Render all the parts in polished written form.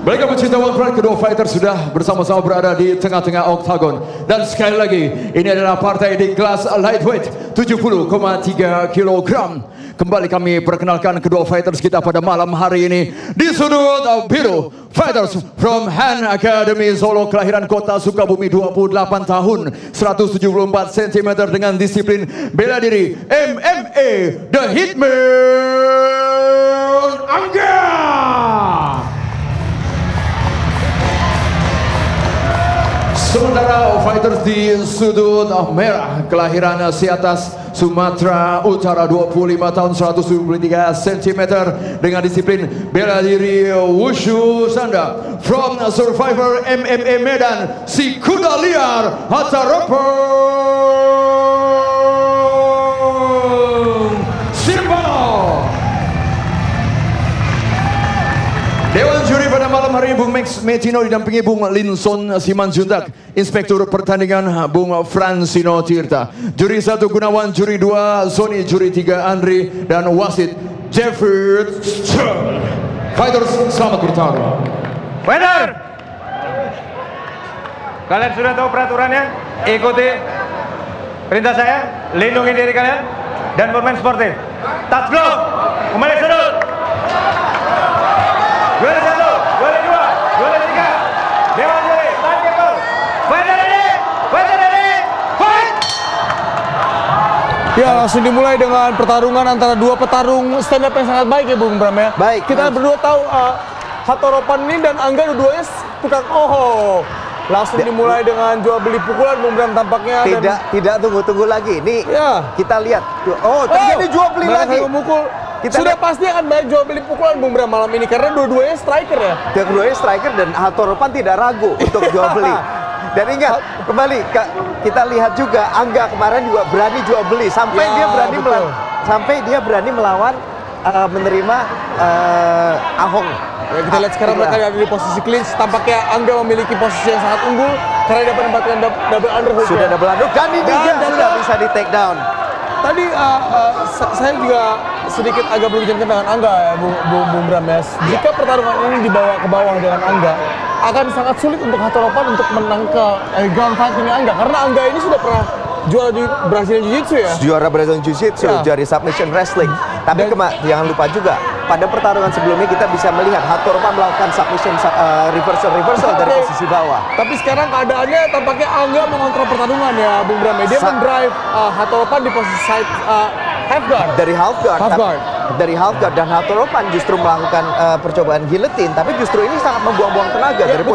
Mereka pecinta World Pride, kedua fighter sudah bersama-sama berada di tengah-tengah oktagon. Dan sekali lagi, ini adalah partai di kelas lightweight 70,3 kg. Kembali kami perkenalkan kedua fighters kita pada malam hari ini. Di sudut biru, fighters from Han Academy Solo, kelahiran kota Sukabumi, 28 tahun, 174 cm dengan disiplin bela diri MMA, The Hitman Angga. Sementara fighters di sudut merah, kelahiran Siatas, Sumatera Utara, 25 tahun, 173 cm dengan disiplin bela diri Wushu Sanda. From Survivor MMA Medan, si kuda liar Hataropong Simbol. Dewan juri pada malam hari ini Bung Max Metino didampingi Bung Linson Simanjuntak, Inspektur Pertandingan Bung Fransino Tirta, Juri 1 Gunawan, Juri 2 Sony, Juri 3 Andri, dan wasit Jeffrey Strong. Fighters, selamat bertarung. Winner! Kalian sudah tahu peraturannya? Ikuti perintah saya, lindungi diri kalian, dan bermain sportif. Touch glove, kembali sudut. Juara 1, juara 2, juara 3. Dewan juri, stand keeper. Fighter ready, fight! Ya, langsung dimulai dengan pertarungan antara dua petarung stand up yang sangat baik ya Bung Bram ya. Baik. Kita berdua tahu Hataropan ini dan Angga dua-duanya tukang Langsung dimulai dengan jual beli pukulan Bung Bram tampaknya. Tidak tunggu lagi. Nih ya, kita lihat. Terjadi jual beli lagi. Memukul. Kita sudah lihat. Pasti akan banyak jual beli pukulan Bung Bram malam ini karena dua-duanya striker ya. Dua-duanya striker dan Hataropan tidak ragu untuk jual beli. Dan ingat, kembali kita lihat juga Angga kemarin juga berani jual beli sampai Ya, dia berani melawan menerima Ahong. Ya, kita lihat sekarang mereka ada di posisi clinch. Tampaknya Angga memiliki posisi yang sangat unggul karena dapat mendapatkan double underhook. Sudah double underhook dan ini dia sudah bisa di take down. Tadi saya juga sedikit agak berbincang dengan Angga ya, Bung Bram ya. Jika pertarungan ini dibawa ke bawah dengan Angga, akan sangat sulit untuk Hataropan untuk menang ke ground fight ini Angga, karena Angga ini sudah pernah juara di Brazilian Jiu-Jitsu ya. Juara Brazilian Jiu-Jitsu, juara submission wrestling. Tapi jangan lupa juga, pada pertarungan sebelumnya kita bisa melihat Hataropan melakukan submission reversal dari posisi bawah. Tapi sekarang keadaannya tampaknya Angga mengontrol pertarungan ya Bung Bram. Dia mendrive Hataropan di posisi side half guard. Dari half guard dan Hataropan justru melakukan percobaan guillotine, tapi justru ini sangat membuang-buang tenaga Ya, dari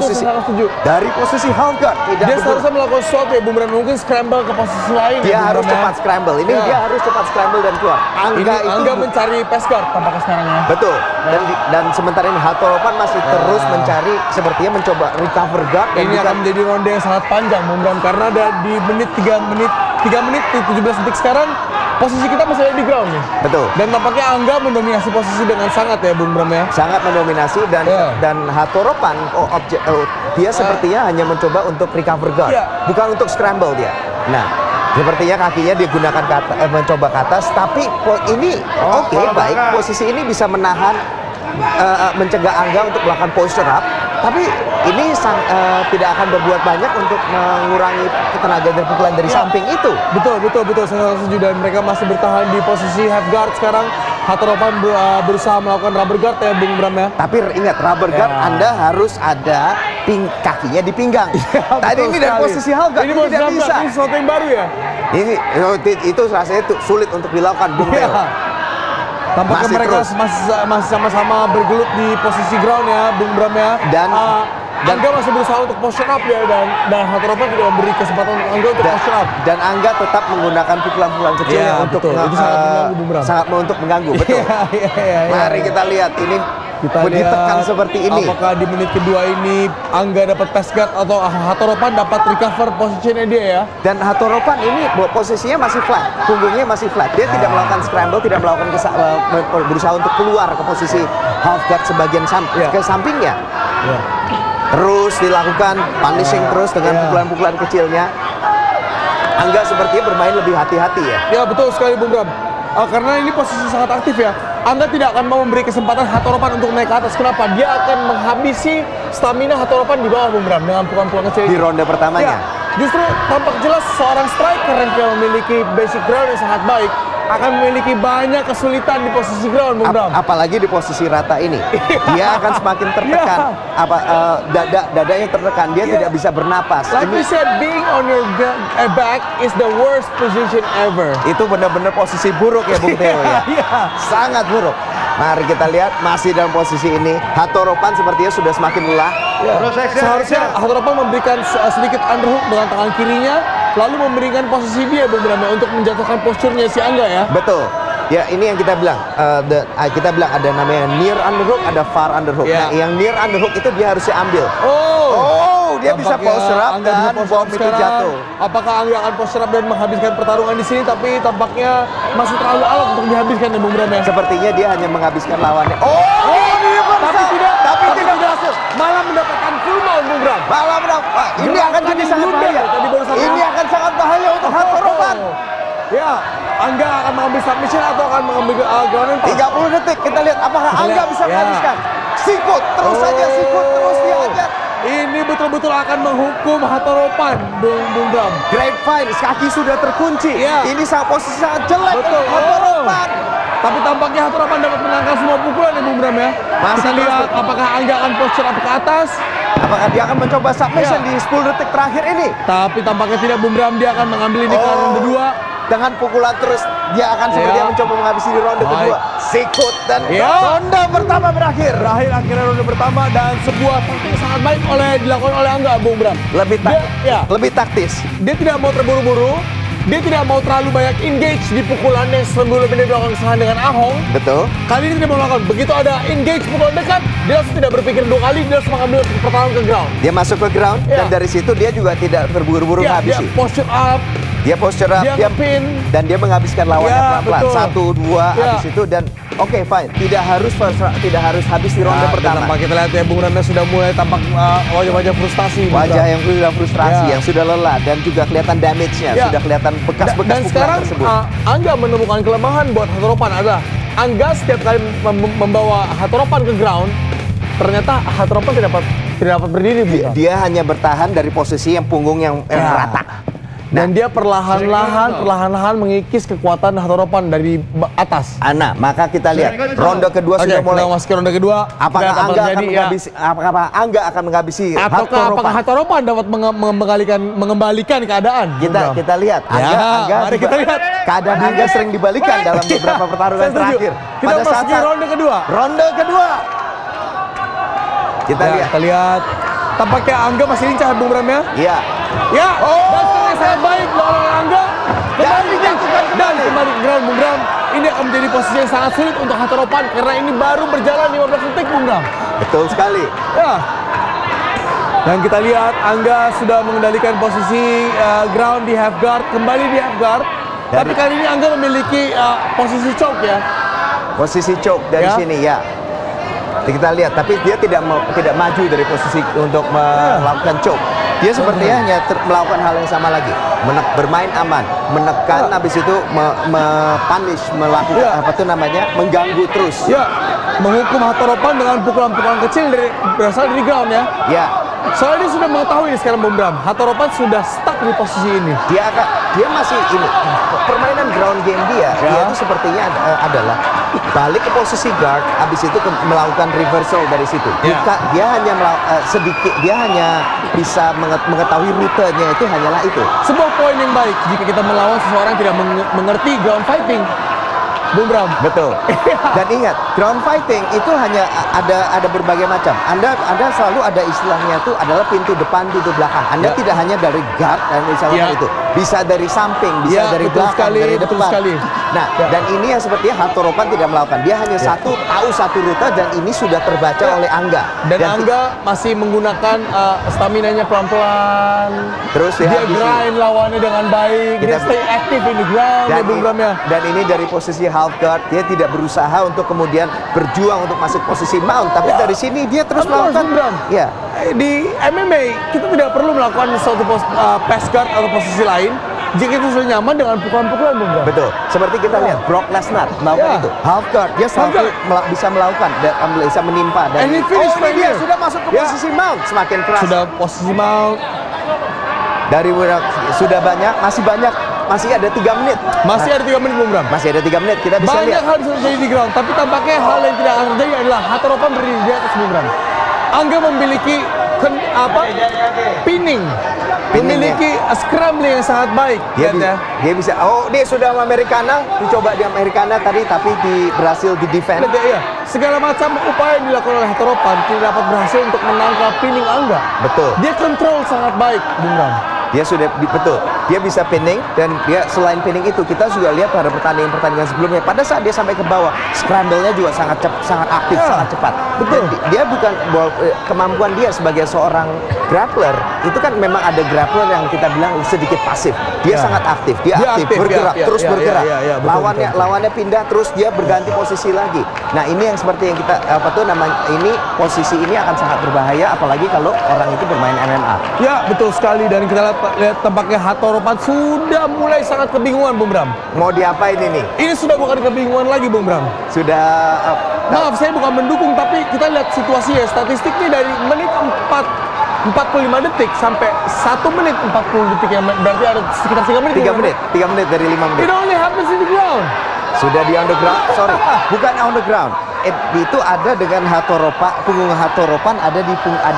posisi half guard. Dia seharusnya melakukan sesuatu ya Bung Bram, mungkin scramble ke posisi lain. Dia harus cepat scramble. Ini dia harus cepat scramble dan keluar. Angga mencari pass guard tampaknya sekarang ya. Betul. Dan sementara ini Hataropan masih terus mencari, sepertinya mencoba recover guard. Ini akan menjadi ronde yang sangat panjang Bung Bram, karena ada di 3 menit 17 detik sekarang posisi kita masih ada di ground nih. Betul. Dan tampaknya Angga mendominasi posisi dengan sangat ya Bung Bram ya. Sangat mendominasi dan Hataropan dia sepertinya hanya mencoba untuk recover guard, bukan untuk scramble dia. Nah, sepertinya kakinya digunakan mencoba ke atas, tapi ini baik. Posisi ini bisa menahan, mencegah Angga untuk melakukan posture up. Tapi ini tidak akan berbuat banyak untuk mengurangi tenaga dan pukulan dari samping itu. Betul. Saya setuju, dan mereka masih bertahan di posisi half guard sekarang. Hataropan berusaha melakukan rubber guard ya Bung Bram ya. Tapi ingat, rubber guard Anda harus ada kakinya di pinggang. Tadi ini dari posisi half guard, ini tidak bisa. Ini sesuatu yang baru ya. Itu rasanya sulit untuk dilakukan Bung Teo. Tampaknya mereka masih sama-sama bergelut di posisi ground ya Bung Bram ya. Dan Angga masih berusaha untuk posture up ya, dan Hataropan tidak memberi kesempatan untuk Angga untuk posture up. Dan Angga tetap menggunakan pukulan-pukulan kecilnya untuk sangat mengganggu. Betul. Mari kita lihat ini. Ditekan seperti ini. Apakah di menit kedua ini Angga dapat pass guard atau Hataropan dapat recover posisinya dia ya? Dan Hataropan ini posisinya masih flat, punggungnya masih flat. Dia tidak melakukan scramble, tidak melakukan berusaha untuk keluar ke posisi half guard sebagian ke sampingnya. Terus dilakukan punishing terus dengan pukulan-pukulan kecilnya. Angga sepertinya bermain lebih hati-hati ya. Ya betul sekali Bung Bram. Karena ini posisi sangat aktif ya. Angga tidak akan mau memberi kesempatan Hataropan untuk naik ke atas. Kenapa? Dia akan menghabisi stamina Hatoropan di bawah Bung Bram dengan pukulan-pukulan kecil Di ronde pertamanya. Justru tampak jelas seorang striker yang memiliki basic ground yang sangat baik akan memiliki banyak kesulitan di posisi ground, Bung Bram. Apalagi di posisi rata ini, dia akan semakin tertekan. Dadanya tertekan, dia tidak bisa bernapas. Like we said, being on your back is the worst position ever. Itu benar-benar posisi buruk ya, Bung Theo ya. Sangat buruk. Mari kita lihat, masih dalam posisi ini. Hatoropan sepertinya sudah semakin lelah. Seharusnya Hatoropan memberikan sedikit underhook dengan tangan kirinya, lalu memberikan posisi dia, Bung Bram, untuk menjatuhkan posturnya si Angga ya. Betul. Ya, ini yang kita bilang. Kita bilang ada namanya near underhook, ada far underhook. Nah, yang near underhook itu dia harusnya ambil. Dia bisa posture up dan bom itu jatuh. Apakah Angga akan posture up dan menghabiskan pertarungan di sini? Tapi tampaknya masih terlalu alot untuk dihabiskan ya, Bung Bram ya. Sepertinya dia hanya menghabiskan lawannya. Tapi tidak berhasil. Malah mendapatkan full mount, Bung Bram. Ini akan jadi sangat bahaya. Ini akan sangat bahaya untuk Hatoropan. Ya, Angga akan mengambil submission atau akan mengambil ground and pound? 30 detik, kita lihat apakah Angga bisa menghabiskan. Sikut, terus saja sikut, terus dihajar. Ini betul-betul akan menghukum Hatoropan, Bung Bram. Grapevine, kaki sudah terkunci. Ini posisi sangat jelek untuk Hatoropan. Tapi tampaknya Hatoropan dapat menangkap semua pukulan ya, Bung Bram ya. Kita lihat apakah Angga akan posture up ke atas. Apakah dia akan mencoba submission di 10 detik terakhir ini? Tapi tampaknya tidak, Bung Bram. Dia akan mengambil ini ke ronde 2. Dengan pukulan terus, dia akan sepertinya mencoba menghabisi di ronde kedua. Sikut dan ronde pertama berakhir. Akhirnya ronde pertama dan sebuah taktik sangat baik dilakukan oleh Angga, Bung Bram. Lebih taktis. Dia tidak mau terburu-buru. Dia tidak mau terlalu banyak engage di pukulan yang sebelumnya dia melakukan kesalahan dengan Ahong. Betul. Kali ini tidak mau melakukan. Begitu ada engage pukulan dekat, dia langsung tidak berpikir 2 kali, dia langsung mengambil pertahanan ke ground. Dia masuk ke ground dan dari situ dia juga tidak terburu-buru menghabisi. Dia posture up. Dia posture up, dia pin, dan dia menghabiskan lawannya pelan-pelan. 1, 2, habis itu dan oke, fine. Tidak harus habis di ronde pertama. Kita lihat ya, Bung Randa sudah mulai tampak wajah-wajah frustasi. Wajah yang sudah frustrasi, yang sudah lelah, dan juga kelihatan damage-nya, sudah kelihatan bekas-bekas pukulan tersebut. Dan sekarang Angga menemukan kelemahan buat Hatoropan adalah Angga setiap kali membawa Hatoropan ke ground, ternyata Hatoropan tidak dapat berdiri. Dia hanya bertahan dari posisi yang punggung yang rata. Dan dia perlahan-lahan mengikis kekuatan Hatoropan dari atas. Maka kita lihat ronde kedua sudah mulai. Masuk ke ronde kedua. Apakah Angga akan menghabisi Hatoropan? Apakah Hatoropan dapat mengembalikan keadaan? Kita lihat. Mari kita lihat. Keadaan Angga sering dibalikan dalam beberapa pertarungan terakhir. Kita masuki ronde kedua. Kita lihat. Tampaknya Angga masih lincah, Bung Bram ya? Iya. Dan sangat baik oleh Angga. Dan kembali ke ground, Bung Bram. Ini akan menjadi posisi yang sangat sulit untuk Hatoropan karena ini baru berjalan 15 detik, Bung Bram. Betul sekali. Dan kita lihat Angga sudah mengendalikan posisi ground di half guard, kembali di half guard. Tapi kali ini Angga memiliki posisi choke ya. Posisi choke dari sini ya. Kita lihat, tapi dia tidak maju dari posisi untuk melakukan choke. Dia sepertinya hanya melakukan hal yang sama lagi, bermain aman, menekan, habis itu punish, melakukan mengganggu terus. Menghukum Hatoropan dengan pukulan-pukulan kecil berasal dari ground ya. Soalnya dia sudah mengetahui sekarang, Bung Bram, Hatoropan sudah stuck di posisi ini. Dia masih ini permainan ground game dia itu sepertinya adalah balik ke posisi guard, habis itu melakukan reversal dari situ. Dia hanya dia hanya bisa mengetahui rutenya, itu hanyalah itu. Sebuah poin yang baik jika kita melawan seseorang tidak mengerti ground fighting, Bung Bram. Betul. Dan ingat, ground fighting itu hanya ada berbagai macam. Anda selalu ada istilahnya itu adalah pintu depan, pintu belakang. Anda tidak hanya dari guard dan misalnya itu, bisa dari samping, bisa dari belakang, dari depan. Nah, dan ini yang sepertinya Hatoropan tidak melakukan. Dia hanya tahu satu rute dan ini sudah terbaca oleh Angga. Dan Angga masih menggunakan stamina-nya pelan-pelan. Terus dia grind lawannya dengan baik. Dia stay active in the ground, Bung Bram ya. Dan ini dari posisi half guard, dia tidak berusaha untuk kemudian berjuang untuk masuk posisi mount, tapi dari sini dia terus melakukan. Di MMA kita tidak perlu melakukan suatu pass guard atau posisi lain. jika kita sudah nyaman dengan pukulan-pukulan, Bung Bram. Betul. Seperti kita lihat Brock Lesnar melakukan itu. Half guard, dia selalu bisa melakukan dan bisa menimpa. Dan ini finish dia sudah masuk ke posisi mount, semakin keras. Sudah posisi mount. Dari sudah banyak, masih ada 3 menit. Masih ada 3 menit, Bung Bram. Masih ada 3 menit, kita bisa banyak lihat. hal bisa terjadi di ground, tapi tampaknya hal yang tidak akan terjadi adalah Hatoropan berdiri di atas, Bung Bram. Angga memiliki pinning, memiliki scrambling yang sangat baik. Dia bisa. Oh, dia sudah Americana, dicoba di Americana tadi, tapi berhasil di defend. Segala macam upaya yang dilakukan oleh Hatoropan tidak dapat berhasil untuk menangkap pinning Angga. Betul. Dia kontrol sangat baik, Bung Bram. Dia sudah betul. Dia bisa pinning dan dia selain pinning itu kita juga lihat pada pertandingan sebelumnya pada saat dia sampai ke bawah, scramble-nya juga sangat aktif, sangat cepat. Betul. Dan dia bukan kemampuan dia sebagai seorang grappler itu kan memang ada grappler yang kita bilang sedikit pasif. Dia sangat aktif, dia aktif, bergerak, terus bergerak. Lawannya pindah terus dia berganti posisi lagi. Nah, ini yang seperti yang kita ini posisi ini akan sangat berbahaya apalagi kalau orang itu bermain MMA. Ya, betul sekali dan kita lihat tampaknya Hatoropan sudah mulai sangat kebingungan, Bung Bram. Mau diapain ini? Ini sudah bukan kebingungan lagi, Bung Bram. Sudah maaf, saya bukan mendukung, tapi kita lihat situasinya. Statistiknya dari menit 45 detik sampai 1 menit 40 detik, yang berarti ada sekitar 3 menit. 3 menit dari 5 menit. It only happens in the ground. Sudah di on the ground, sorry, bukan on the ground. Itu ada dengan punggung Hatoropan ada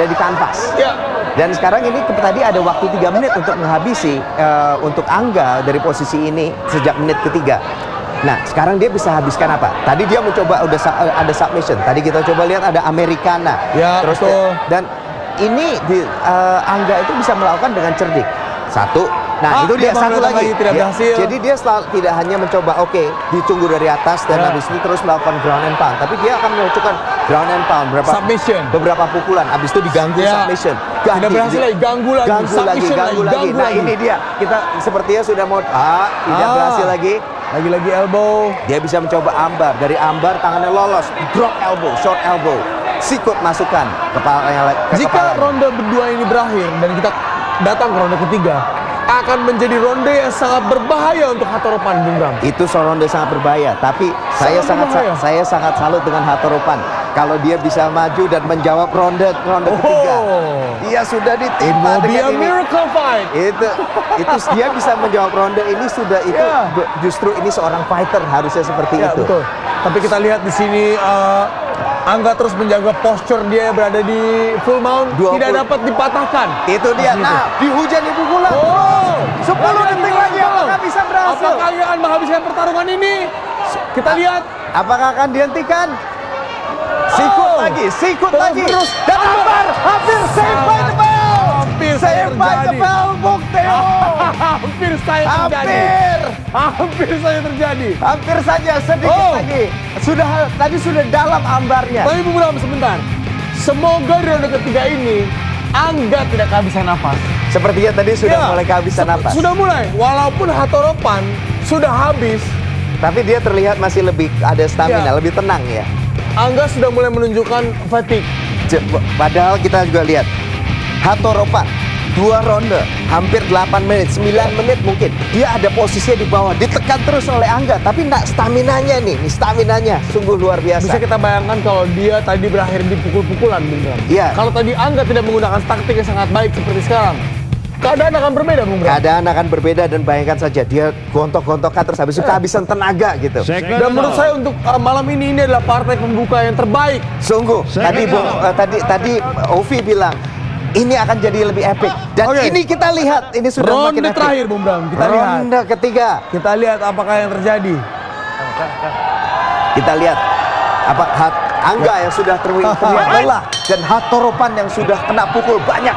di kanvas. Ya. Dan sekarang ini tadi ada waktu 3 menit untuk menghabisi untuk Angga dari posisi ini sejak menit ketiga. Nah, sekarang dia bisa habiskan apa? Tadi dia mencoba ada submission. Tadi kita coba lihat ada Americana. Ya, terus betul. Dan ini Angga itu bisa melakukan dengan cerdik. Satu. Nah, itu dia satu lagi. Tidak berhasil. Jadi dia tidak hanya mencoba ditunggu dari atas dan habis itu terus melakukan ground and pound, tapi dia akan melakukan ground and pound beberapa pukulan. Habis itu diganggu submission. Tidak berhasil lagi, ganggu lagi. Nah, ini dia. Kita sepertinya sudah mau tidak berhasil lagi. Lagi-lagi elbow. Dia bisa mencoba ambar. Dari ambar tangannya lolos. Drop elbow, short elbow. Sikut masukkan kepalanya. Jika ronde berdua ini berakhir dan kita datang ke ronde ketiga, akan menjadi ronde yang sangat berbahaya untuk Hatoropan, Bung Bram. Itu ronde sangat berbahaya, tapi saya sangat salut dengan Hatoropan. Kalau dia bisa maju dan menjawab ronde ketiga, dia sudah ditimpa dengan ini. Miracle fight. Itu dia bisa menjawab ronde ini justru ini seorang fighter harusnya seperti itu. Betul. Tapi kita lihat di sini Angga terus menjaga posture dia berada di full mount, tidak dapat dipatahkan. Itu dia. Nah, dihujani pukulan. 10 detik lagi apakah bisa berhasil? Apakah dia akan menghabiskan pertarungan ini? Kita lihat. Apakah akan dihentikan? Sikut lagi. Terus. Dan hampir save by the bell. Save by the bell, Bung Theo. Hampir saja terjadi. Hampir saja, sedikit lagi. Tadi sudah dalam ambarnya. Tapi Bung Bram, sebentar. Semoga di ronde ketiga ini Angga tidak kehabisan nafas. Sepertinya tadi sudah mulai kehabisan nafas. Sudah mulai. Walaupun Hatoropan sudah habis, tapi dia terlihat masih lebih ada stamina, lebih tenang ya. Angga sudah mulai menunjukkan fatigue. Padahal kita juga lihat Hatoropan 2 ronde, hampir 8 menit, 9 menit mungkin. Dia ada posisinya di bawah, ditekan terus oleh Angga. Tapi staminanya sungguh luar biasa. Bisa kita bayangkan kalau dia tadi berakhir di pukul-pukulan, Bung Bram. Iya. Kalau tadi Angga tidak menggunakan taktik yang sangat baik seperti sekarang, keadaan akan berbeda, Bung Bram. Keadaan akan berbeda dan bayangkan saja dia gontok-gontokan terus habis itu kehabisan tenaga gitu. Dan menurut saya untuk malam ini adalah partai pembuka yang terbaik. Sungguh. Tadi Ovi bilang ini akan jadi lebih epic. Dan ini kita lihat, ini sudah makin epic. Ronde terakhir, Bung Bram. Kita lihat. Ronde ketiga. Kita lihat apakah yang terjadi. Kita lihat Angga yang sudah terlihat lelah dan Hatoropan yang sudah kena pukul banyak.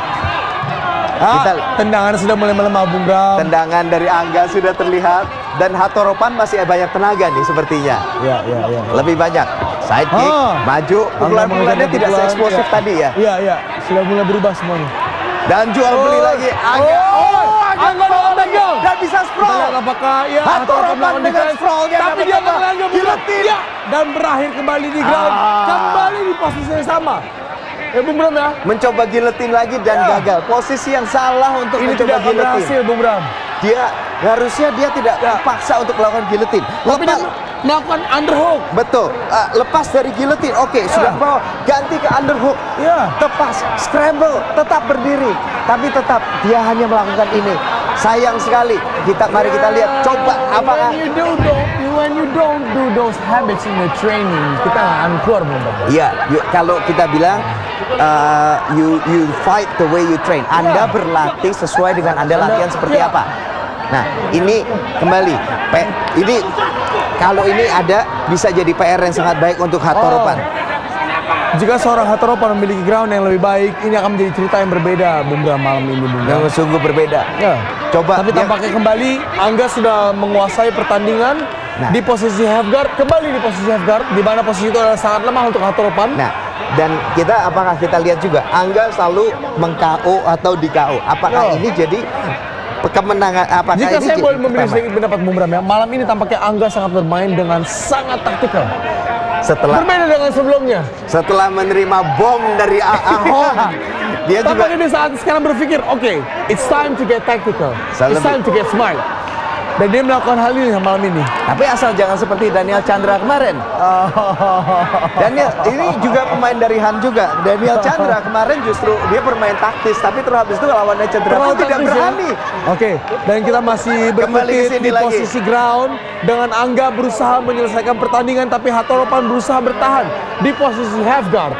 Tendangan sudah mulai melemah, Bung Bram. Tendangan dari Angga sudah terlihat dan Hatoropan masih banyak tenaga nih sepertinya. Iya. Lebih banyak. Side kick, maju, pukulan-pukulannya tidak se-eksplosif tadi ya. Iya. Sudah mulai berubah semuanya. Dan jual beli lagi Angga. Angga dan bisa sprawl. Apakah Hatoropan dengan sprawl-nya, tapi dia melanggar giletin dan berakhir kembali di ground, kembali di posisi yang sama. Bung Bram ya. Mencoba giletin lagi dan gagal. Posisi yang salah untuk ini mencoba giletin. Berhasil, Bung Bram. Dia harusnya dia tidak dipaksa untuk melakukan guillotine. Tapi dia melakukan underhook. Betul. Lepas dari guillotine, oke, sudah ke bawah, ganti ke underhook. Tepas, scramble, tetap berdiri. Tapi tetap dia hanya melakukan ini. Sayang sekali. Mari kita lihat. Coba apakah When you don't do those habits in the training, kita nggak akan keluar, Bung. Iya, kalau kita bilang you fight the way you train. Anda berlatih sesuai dengan Anda latihan seperti apa. Nah, ini kembali. Ini kalau ini ada bisa jadi PR yang sangat baik untuk Hatoropan. Jika seorang Hatoropan memiliki ground yang lebih baik, ini akan menjadi cerita yang berbeda, Bung Bram, malam ini, Bung Bram. Yang sungguh berbeda. Coba. Tapi tampaknya kembali Angga sudah menguasai pertandingan di posisi half guard, kembali di posisi half guard, di mana posisi itu adalah sangat lemah untuk Hatoropan. Nah, dan apakah kita lihat juga Angga selalu meng-KO atau di-KO? Apakah ini jadi kemenangan? Apakah jika ini saya boleh memberi sedikit pendapat, Bung Bram, ya, malam ini tampaknya Angga sangat bermain dengan sangat taktikal. Berbeda dengan sebelumnya. Setelah menerima bom dari Ahong, dia juga di saat sekarang berpikir, oke, it's time to get tactical, it's time to get smart. Dan dia melakukan hal ini malam ini. Tapi asal jangan seperti Daniel Chandra kemarin. Daniel ini juga pemain dari Han juga. Daniel Chandra kemarin justru dia bermain taktis, tapi terus habis itu lawannya Chandra tidak berani. Oke, dan kita masih berkutik di posisi ground dengan Angga berusaha menyelesaikan pertandingan, tapi Hatoropan berusaha bertahan di posisi half guard.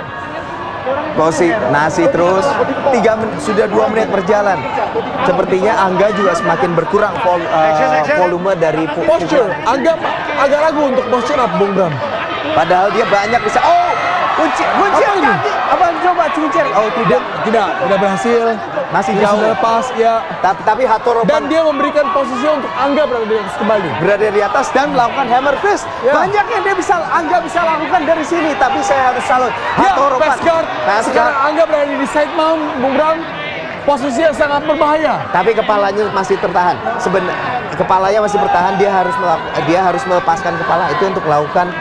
Nasi terus sudah 2 menit berjalan. Sepertinya Angga juga semakin berkurang volume dari posture. Angga agak ragu untuk posture up, Bung Bram. Padahal dia banyak bisa. Kunci ini? Apa coba cincin? Tidak berhasil. Masih jauh. Lepas ya. Tapi Hatoropan dan dia memberikan posisi untuk Angga berada di atas kembali. Berada di atas dan melakukan hammer fist. Banyak yang Angga bisa lakukan dari sini, tapi saya harus salut. Hatoropan. Sekarang Angga berada di side mount, Bung Bram. Posisi yang sangat berbahaya. Tapi kepalanya masih tertahan. Kepalanya masih bertahan. Dia harus melepaskan kepala itu untuk melakukan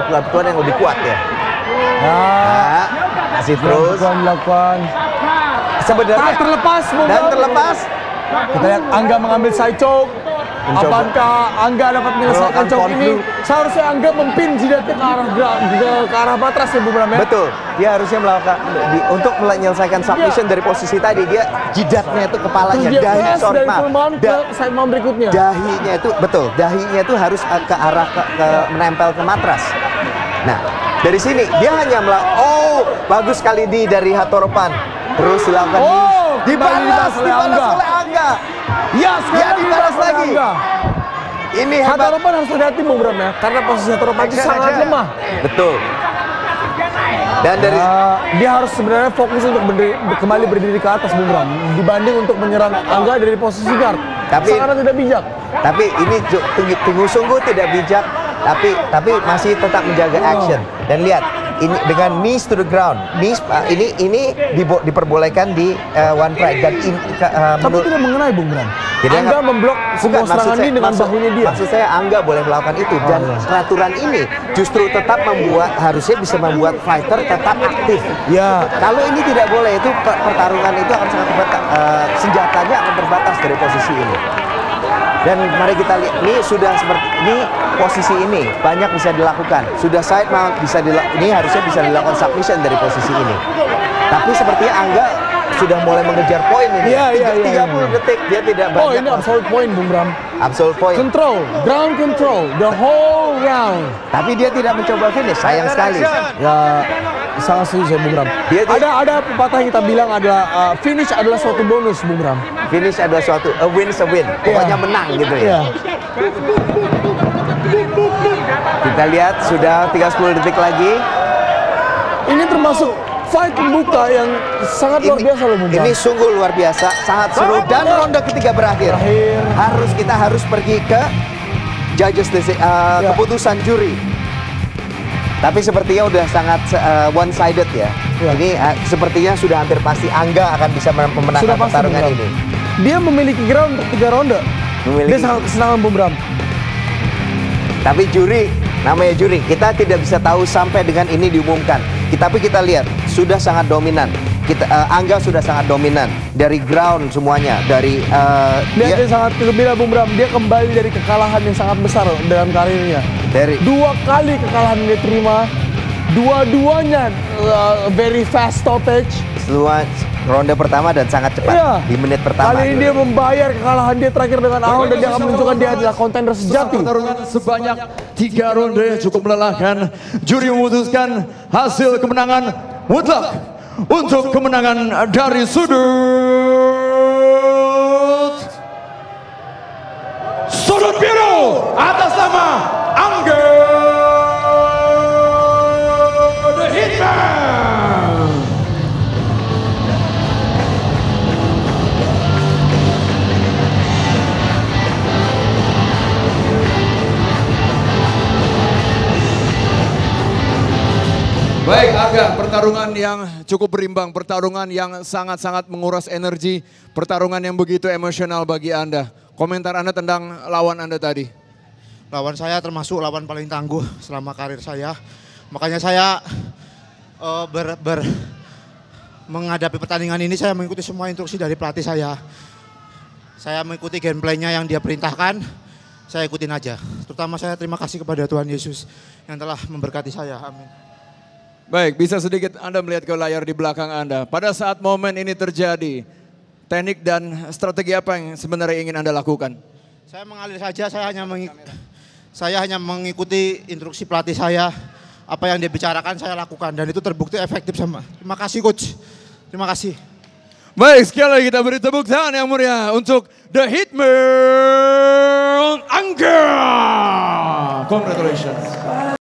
pukulan-pukulan yang lebih kuat ya. Masih terus melakukan. Sebenarnya terlepas. Kita lihat Angga mengambil side choke. Apakah Angga dapat menyelesaikan choke ini? Seharusnya Angga mempin jidatnya ke arah matras ya, Bung Bram. Betul. Dia harusnya melakukan untuk menyelesaikan submission dari posisi tadi, dia jidatnya itu kepalanya, dahi side mount berikutnya. Dahinya itu betul. Dahinya itu harus ke arah menempel ke matras. Nah, dari sini dia hanya bagus sekali dari Hatoropan. Terus dilakukan dibalas oleh Angga. Dia dibalas lagi. Ini Hatoropan harus hati-hati, Bung Bram, ya, karena posisi Hatoropan itu sangat lemah. Betul. Dan dari dia harus sebenarnya fokus untuk kembali berdiri ke atas, Bung Bram, dibanding untuk menyerang Angga dari posisi guard. Sangat tidak bijak. Tapi ini sungguh tidak bijak. Tapi masih tetap menjaga action. Dan lihat, ini dengan knees to the ground. Ini diperbolehkan di one pride dan tapi tidak mengenai, Bung Bram. Angga memblok semua serangan ini dengan bahunya dia. Maksud saya Angga boleh melakukan itu dan peraturan ini justru tetap harusnya bisa membuat fighter tetap aktif. Ya. Kalau ini tidak boleh, itu pertarungan itu akan sangat terbatas. Senjatanya akan terbatas dari posisi ini. Dan mari kita lihat, ini sudah seperti ini, posisi ini banyak bisa dilakukan. Sudah side mount ini harusnya bisa dilakukan submission dari posisi ini. Tapi sepertinya Angga sudah mulai mengejar poin ini. 30 detik dia tidak banyak. Ini absolute point, Bung Bram. Absolute point. Ground control, the whole round. Tapi dia tidak mencoba finish, sayang sekali. Ya, sangat setuju saya, Bung Bram. Ada pepatah yang kita bilang adalah finish adalah suatu bonus, Bung Bram. Finish adalah suatu a win. Pokoknya menang gitu ya. Kita lihat sudah 30 detik lagi. Ini termasuk fight pembuka yang sangat luar biasa loh, Bung Bram. Ini sungguh luar biasa, sangat seru dan ronde ketiga berakhir. Kita harus pergi ke judges keputusan juri. Tapi sepertinya udah sangat one sided ya. Ini sepertinya sudah hampir pasti Angga akan bisa memenangkan pertarungan ini. Dia memiliki ground untuk 3 ronde. Dia sangat kesenangan, Bung Bram. Tapi namanya juri, kita tidak bisa tahu sampai dengan ini diumumkan. Tapi kita lihat sudah sangat dominan. Angga sudah sangat dominan dari ground semuanya, dari dia sangat gembira Bung Bram. Dia kembali dari kekalahan yang sangat besar dalam karirnya. Dari 2 kali kekalahan yang dia terima, dua-duanya very fast stoppage. Semua ronde pertama dan sangat cepat di menit pertama. Kali ini dia membayar kekalahan dia terakhir dengan Ahon dan dia akan menunjukkan dia adalah kontender sejati. Pertarungan sebanyak 3 ronde cukup melelahkan. Juri memutuskan hasil kemenangan mutlak untuk kemenangan dari sudut biru atas nama Angga The Hitman. Baik Angga, pertarungan yang cukup berimbang, pertarungan yang sangat-sangat menguras energi, pertarungan yang begitu emosional bagi Anda. Komentar Anda tentang lawan Anda tadi? Lawan saya termasuk lawan paling tangguh selama karir saya. Makanya saya menghadapi pertandingan ini saya mengikuti semua instruksi dari pelatih saya. Saya mengikuti gameplaynya yang dia perintahkan, saya ikutin aja. Terutama saya terima kasih kepada Tuhan Yesus yang telah memberkati saya. Amin. Baik, bisa sedikit Anda melihat ke layar di belakang Anda. Pada saat momen ini terjadi, teknik dan strategi apa yang sebenarnya ingin Anda lakukan? Saya mengalir saja, saya hanya mengikuti instruksi pelatih saya. Apa yang dia bicarakan saya lakukan dan itu terbukti efektif sama. Terima kasih Coach, terima kasih. Baik, sekali lagi kita beri tepuk tangan yang meriah untuk The Hitman Angga. Congratulations.